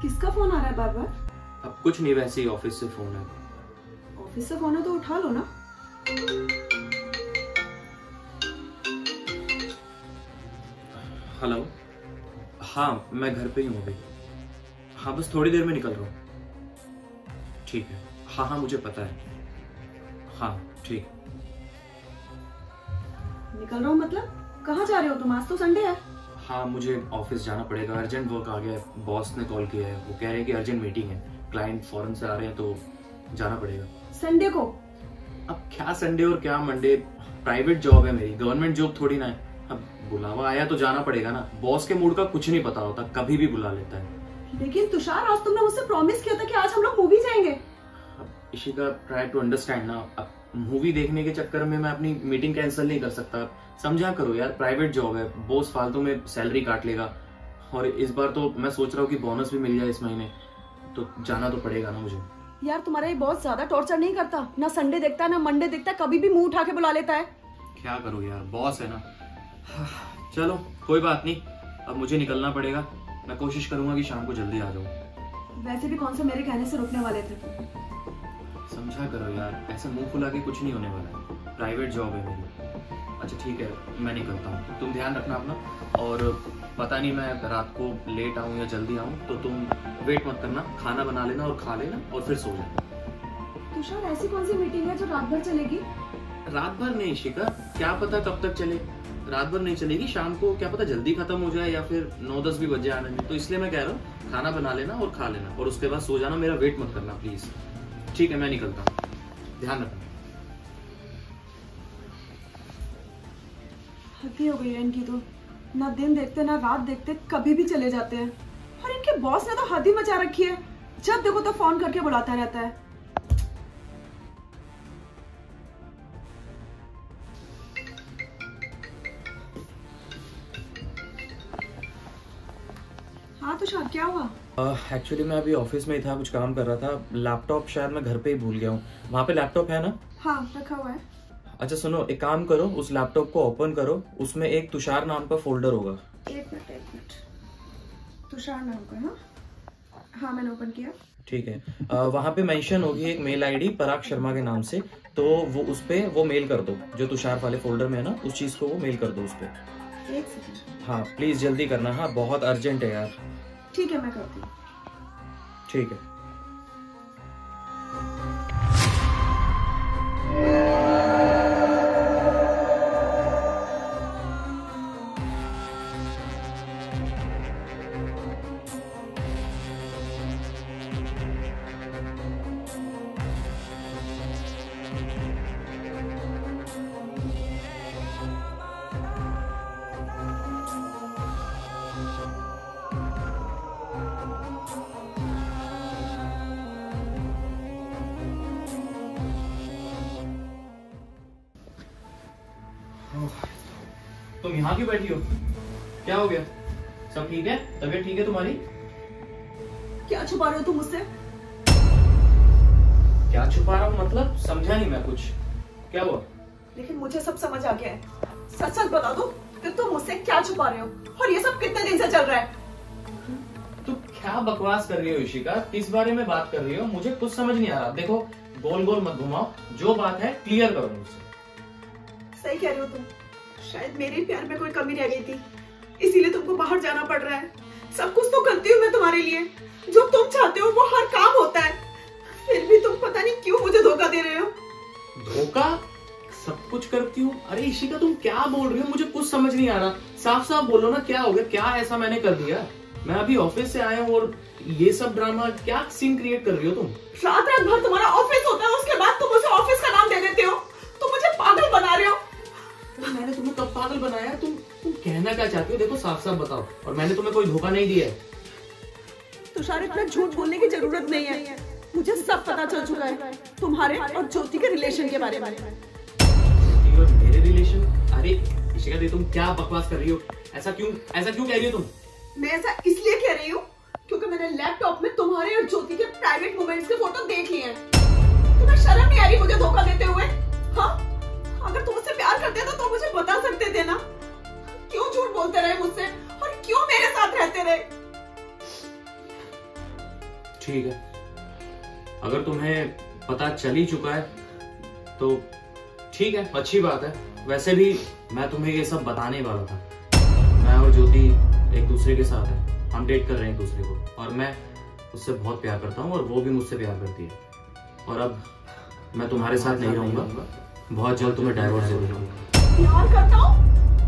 किसका फोन आ रहा है बार बार? अब कुछ नहीं, वैसे ही ऑफिस से फोन है। ऑफिस से फोन है तो उठा लो ना। हेलो। हाँ मैं घर पे ही हूँ अभी। हाँ बस थोड़ी देर में निकल रहा हूँ। ठीक है। हाँ हाँ मुझे पता है। हाँ ठीक। निकल रहा हूँ मतलब? कहाँ जा रहे हो तुम? आज तो संडे है। हाँ मुझे ऑफिस जाना पड़ेगा, अर्जेंट वर्क आ गया है। बॉस ने कॉल किया है, वो कह रहे हैं कि अर्जेंट मीटिंग है, क्लाइंट फॉरेन से आ रहे हैं तो जाना पड़ेगा। संडे को? अब क्या संडे और क्या मंडे, प्राइवेट जॉब है मेरी, गवर्नमेंट जॉब थोड़ी ना है। अब बुलावा आया तो जाना पड़ेगा ना। बॉस के मूड का कुछ नहीं पता होता, कभी भी बुला लेता है। लेकिन तुषार, आज तुमने मुझसे प्रॉमिस किया था कि आज हम लोग मूवी जाएंगे। अब इशिका ट्राई टू अंडरस्टैंड ना। अब मूवी देखने के चक्कर में मैं अपनी मीटिंग कैंसिल नहीं कर सकता। समझा करो यार, प्राइवेट जॉब है, बॉस फालतू में सैलरी काट लेगा। और इस बार तो मैं सोच रहा हूँ कि बोनस भी मिल जाए इस महीने, तो जाना तो पड़ेगा ना मुझे। यार तुम्हारा ये बहुत ज्यादा टॉर्चर नहीं करता? ना संडे देखता है ना मंडे देखता है, कभी भी मुंह उठा के बुला लेता है। क्या करूँ यार, बॉस है ना। चलो कोई बात नहीं, अब मुझे निकलना पड़ेगा। मैं कोशिश करूंगा कि शाम को जल्दी आ जाऊँ। वैसे भी कौन सा मेरे कहने से रुकने वाले थे? समझा करो यार, ऐसे मुंह फुला के कुछ नहीं होने वाला है, प्राइवेट जॉब है मेरी। अच्छा ठीक है, मैं निकलता हूँ, तुम ध्यान रखना अपना। और पता नहीं मैं रात को लेट आऊँ या जल्दी आऊँ, तो तुम वेट मत करना, खाना बना लेना और खा लेना और फिर सो जाना। तुषार, ऐसी कौन सी मीटिंग है जो रात भर चलेगी? रात भर नहीं शिखा, क्या पता कब तक चले। रात भर नहीं चलेगी, शाम को क्या पता जल्दी खत्म हो जाए या फिर 9-10 भी बजे आने में। तो इसलिए मैं कह रहा हूँ खाना बना लेना और खा लेना और उसके बाद सो जाना, मेरा वेट मत करना प्लीज। ठीक है मैं निकलता हूँ, ध्यान रखना। हद हो गई है इनकी तो, ना दिन देखते ना रात देखते, कभी भी चले जाते हैं। और इनके बॉस ने तो हद ही मचा रखी है, जब देखो तो फोन करके बुलाता रहता है। हाँ तुषार, क्या हुआ? एक्चुअली मैं अभी ऑफिस में ही था, कुछ काम कर रहा था। लैपटॉप शायद मैं घर पे ही भूल गया हूँ। वहाँ पे लैपटॉप है ना? हाँ रखा हुआ है। अच्छा सुनो, एक काम करो, उस लैपटॉप को ओपन करो, उसमें एक तुषार नाम का फोल्डर होगा। एक मिनट। तुषार नाम का? हाँ मैंने ओपन किया। ठीक है, वहाँ पे मेंशन होगी एक मेल आईडी पराग शर्मा के नाम से, तो वो उस पे वो मेल कर दो, जो तुषार वाले फोल्डर में है ना, उस चीज को वो मेल कर दो उस पे। एक सेकंड। हाँ प्लीज जल्दी करना, हाँ बहुत अर्जेंट है यार। ठीक है मैं करती हूँ। ठीक है। तुम यहाँ क्यों बैठी हो? क्या हो गया? सब ठीक है? तबीयत ठीक है तुम्हारी? क्या छुपा रहे हो तुम मुझसे? क्या छुपा रहा हूँ मतलब? समझा नहीं मैं कुछ। क्या हुआ? लेकिन मुझे सब समझ आ गया है। सच सच बता दो कि तुम मुझसे क्या छुपा रहे हो, और ये सब कितने दिन से चल रहा है? तुम क्या बकवास कर रही हो इशिका? किस बारे में बात कर रही हो? मुझे कुछ समझ नहीं आ रहा। देखो गोल गोल मत घुमाओ, जो बात है क्लियर करो मुझसे। सही कह रहे हो तुम, शायद मेरे प्यार में कोई कमी रह गई थी, इसीलिए तुमको बाहर जाना पड़ रहा है। सब कुछ तो करती हूँ मैं तुम्हारे लिए, जो तुम चाहते हो वो हर काम होता है, फिर भी तुम पता नहीं क्यों मुझे धोखा दे रहे हो। धोखा? सब कुछ करती हूँ? अरे इशिका तुम क्या बोल रही हो? मुझे कुछ समझ नहीं आ रहा। साफ साफ बोलो ना, क्या हो गया? क्या ऐसा मैंने कर दिया? मैं अभी ऑफिस से आया हूँ और ये सब ड्रामा, क्या सीन क्रिएट कर रही हो तुम? रात रात भर तुम्हारा ऑफिस होता है, उसके बाद तुम उसे ऑफिस का नाम दे देते हो। तुम मुझे पागल बना रहे हो। मैंने तुम्हें कब पागल बनाया? तुम कहना क्या चाहती हो? देखो साफ साफ बताओ, और मैंने तुम्हें कोई धोखा नहीं दिया है। तुषार, इतना झूठ बोलने की जरूरत नहीं है, मुझे सब पता चल चुका है तुम्हारे और ज्योति के रिलेशन के बारे में। ज्योति और मेरे रिलेशन? अरे इशिका दी, तुम क्या बकवास कर रही हो? ऐसा क्यों कह रही हो तुम? मैं ऐसा इसलिए कह रही हूँ क्योंकि मैंने लैपटॉप में तुम्हारे और ज्योति के प्राइवेट मोमेंट्स के फोटो देख लिए हैं। तुम्हें शर्म नहीं आ रही मुझे धोखा देते हुए? हाँ, अगर तुम मुझसे प्यार करते तो मुझे बता सकते थे ना। क्यों झूठ बोलते रहे मुझसे और क्यों मेरे साथ रहते रहे? ठीक है, अगर तुम्हें पता चल ही चुका है तो ठीक है, अच्छी बात है। वैसे भी मैं तुम्हें ये सब बताने वाला था। मैं और ज्योति एक दूसरे के साथ है, हम डेट कर रहे हैं एक दूसरे को, और मैं उससे बहुत प्यार करता हूँ और वो भी मुझसे प्यार करती है। और अब मैं तुम्हारे साथ नहीं रहूंगा, बहुत जल्द तुम्हें डाइवोर्स दे दूंगा। प्यार करता हूँ?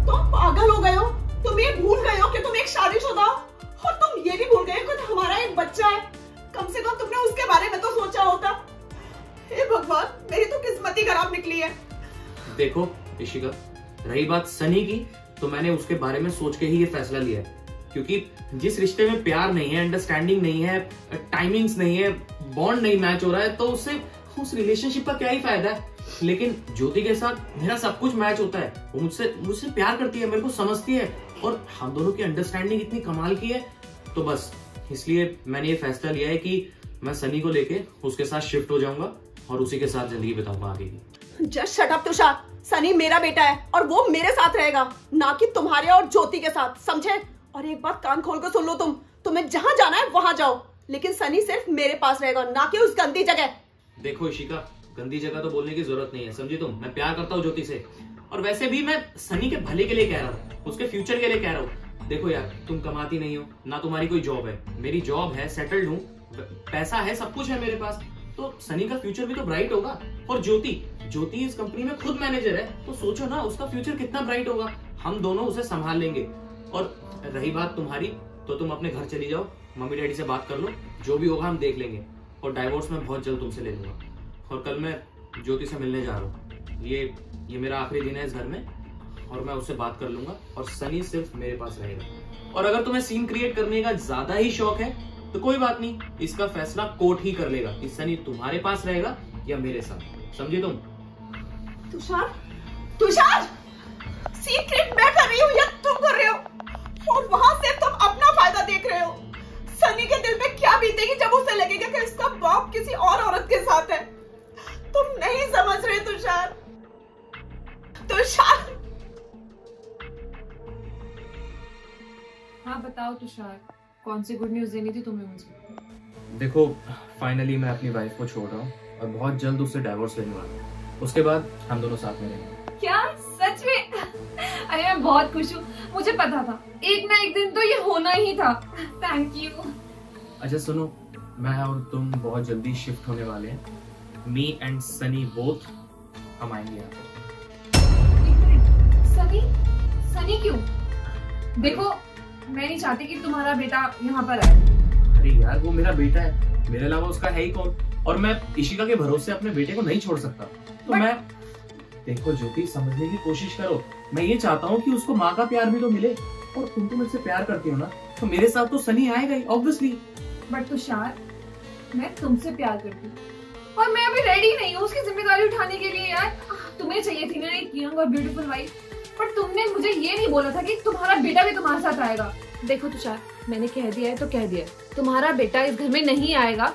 तुम पागल हो गए हो? तुम ये भूल गए हो कि तुम एक शादीशुदा हो, और तुम ये भी भूल गए हो कि हमारा एक बच्चा है। कम से कम तुमने उसके बारे में तो सोचा होता। हे भगवान, मेरी तो किस्मत ही खराब निकली है। देखो इशिका, रही बात सनी की, तो मैंने उसके बारे में सोच के ही ये फैसला लिया है। क्योंकि जिस रिश्ते में प्यार नहीं है, अंडरस्टैंडिंग नहीं है, टाइमिंग्स नहीं है, बॉन्ड नहीं मैच हो रहा है, तो उससे उस रिलेशनशिप का क्या ही फायदा है। लेकिन ज्योति के साथ मेरा सब कुछ मैच होता है। वो मुझसे प्यार करती है, मेरे को समझती है, और हम दोनों की अंडरस्टैंडिंग इतनी कमाल की है। तो बस इसलिए मैंने ये फैसला लिया है कि मैं सनी को लेके उसके साथ शिफ्ट हो जाऊंगा और उसी के साथ जिंदगी बिताऊंगा आगे की। Just shut up Tushar. Sunny मेरा बेटा है और वो मेरे साथ रहेगा, ना कि तुम्हारे और ज्योति के साथ, समझे? और एक बात कान खोल कर सुन लो, तुम्हें जहां जाना है वहां जाओ, लेकिन सनी सिर्फ मेरे पास रहेगा, ना कि उस गंदी जगह। देखो इशिका, गंदी जगह तो बोलने की जरूरत नहीं है, समझी तुम? मैं प्यार करता हूँ ज्योति से, और वैसे भी मैं सनी के भले के लिए कह रहा हूँ, उसके फ्यूचर के लिए कह रहा हूँ। देखो यार, तुम कमाती नहीं हो, ना तुम्हारी कोई जॉब है, मेरी जॉब है, सेटल्ड हूँ, पैसा है, सब कुछ है मेरे पास, तो सनी का फ्यूचर भी तो ब्राइट होगा। और ज्योति इस कंपनी में खुद मैनेजर है, तो सोचो ना उसका फ्यूचर कितना ब्राइट होगा। हम दोनों उसे संभाल लेंगे। और रही बात तुम्हारी, तो तुम अपने घर चली जाओ, मम्मी डैडी से बात कर लो, जो भी होगा हम देख लेंगे, और डाइवोर्स मैं बहुत जल्द तुमसे ले लूंगा। और कल मैं ज्योति से मिलने जा रहा हूँ, ये मेरा आखिरी दिन है इस घर में, और मैं उससे बात कर लूंगा, और सनी सिर्फ मेरे पास रहेगा। और अगर तुम्हें सीन क्रिएट करने का ज्यादा ही शौक है तो कोई बात नहीं, इसका फैसला कोर्ट ही कर लेगा कि सनी तुम्हारे पास रहेगा या मेरे साथ, समझे तुम? तुषार, सीक्रेट मैं कर रही हूँ या तुम कर रहे हो? और वहां से तुम अपना फायदा देख रहे हो। सनी के दिल पे क्या बीतेगी जब उसे लगेगा कि उसका बाप किसी और औरत के साथ है। तुम नहीं समझ रहे तुषार। हाँ बताओ तुषार, कौन सी गुड न्यूज देनी थी तुम्हें मुझे? देखो, फाइनली मैं अपनी वाइफ को छोड़ रहा हूँ और बहुत जल्द उससे डाइवोर्स लेने वाला हूँ। उसके बाद हम दोनों साथ में रहेंगे। क्या सच में? अरे मैं बहुत खुश हूँ, मुझे पता था एक ना एक दिन तो ये होना ही था। Thank you. अच्छा सुनो, मैं और तुम बहुत जल्दी शिफ्ट होने वाले हैं। मी एंड सनी बोथ, हम आएंगे यहाँ पे। सनी क्यों? देखो, मैं नहीं चाहती कि तुम्हारा बेटा यहाँ पर आए। अरे यार, वो मेरा बेटा है, मेरे अलावा उसका है ही कौन? और मैं इशिका के भरोसे अपने बेटे को नहीं छोड़ सकता। तो मैं, देखो ज्योति, समझने की कोशिश करो। मैं ये चाहता हूँ कि उसको माँ का प्यार भी तो मिले, और तुम तो मुझसे प्यार करती हो ना, तो मेरे साथ तो सनी आएगा ही, ऑब्वियसली। बट तुषार, मैं तुमसे प्यार करती हूँ और मैं अभी रेडी नहीं हूँ उसकी जिम्मेदारी उठाने के लिए। यार, तुम्हें चाहिए थी ना एक यंग और ब्यूटीफुल वाइफ, पर तुमने मुझे ये नहीं बोला था कि तुम्हारा बेटा भी तुम्हारे साथ आएगा। देखो तुषार, मैंने कह दिया है तो कह दिया है, तुम्हारा बेटा इस घर में नहीं आएगा।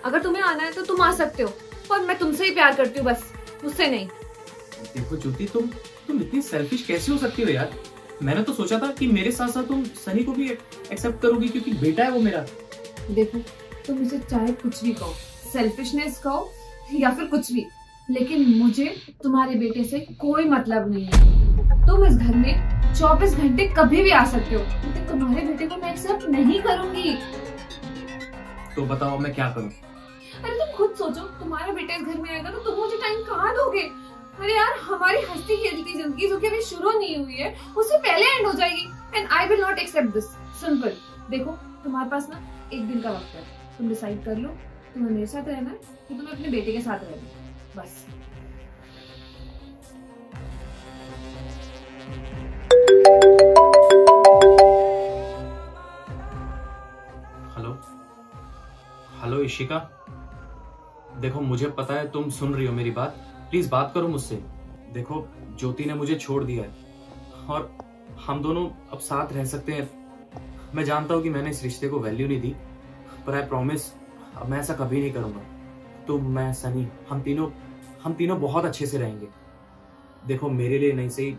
अगर तुम्हें आना है तो तुम आ सकते हो, और मैं तुमसे ही प्यार करती हूँ, बस मुझसे नहीं। देखो ज्योति, तुम इतनी सेल्फिश कैसे हो सकती हो यार? मैंने तो सोचा था कि मेरे साथ साथ तुम सनी को भी एक्सेप्ट करोगी, क्योंकि बेटा है वो मेरा। देखो, तुम मुझे चाहे कुछ भी कहो, सेल्फिशनेस कहो या फिर कुछ भी, लेकिन मुझे तुम्हारे बेटे से कोई मतलब नहीं है। तुम इस घर में 24 घंटे कभी भी आ सकते हो, लेकिन तुम्हारे बेटे को मैं एक्सेप्ट नहीं करूंगी। तो बताओ मैं क्या करूं? अरे तुम खुद सोचो, तुम्हारा बेटा इस घर में आएगा तो तुम मुझे टाइम कहाँ दोगे? अरे यार, हमारी हंसती खेलती जिंदगी जो कि अभी शुरू नहीं हुई है, उससे पहले एंड हो जाएगी, and I will not accept this. Simple. देखो, तुम्हारे पास ना एक दिन का वक्त है, तुम डिसाइड कर लो तुम्हें मेरे साथ रहना है कि तुम्हें अपने बेटे के साथ रहना है, बस। हेलो इशिका, देखो मुझे पता है तुम सुन रही हो मेरी बात, प्लीज बात करो मुझसे। देखो, ज्योति ने मुझे छोड़ दिया है और हम दोनों अब साथ रह सकते हैं। मैं जानता हूँ कि मैंने इस रिश्ते को वैल्यू नहीं दी, पर आई प्रॉमिस अब मैं ऐसा कभी नहीं करूंगा। तुम, मैं, सनी, हम तीनों बहुत अच्छे से रहेंगे। देखो मेरे लिए नहीं सही,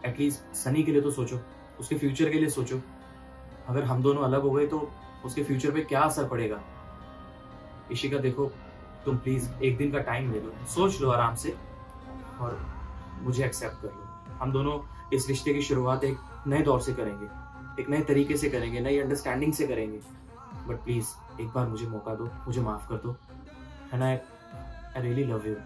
एटलीस्ट सनी के लिए तो सोचो, उसके फ्यूचर के लिए सोचो। अगर हम दोनों अलग हो गए तो उसके फ्यूचर पे क्या असर पड़ेगा। इशिका देखो, तुम प्लीज एक दिन का टाइम ले लो, सोच लो आराम से और मुझे एक्सेप्ट कर लो। हम दोनों इस रिश्ते की शुरुआत एक नए दौर से करेंगे, एक नए तरीके से करेंगे, नई अंडरस्टैंडिंग से करेंगे। बट प्लीज एक बार मुझे मौका दो, मुझे माफ कर दो, and I really love you.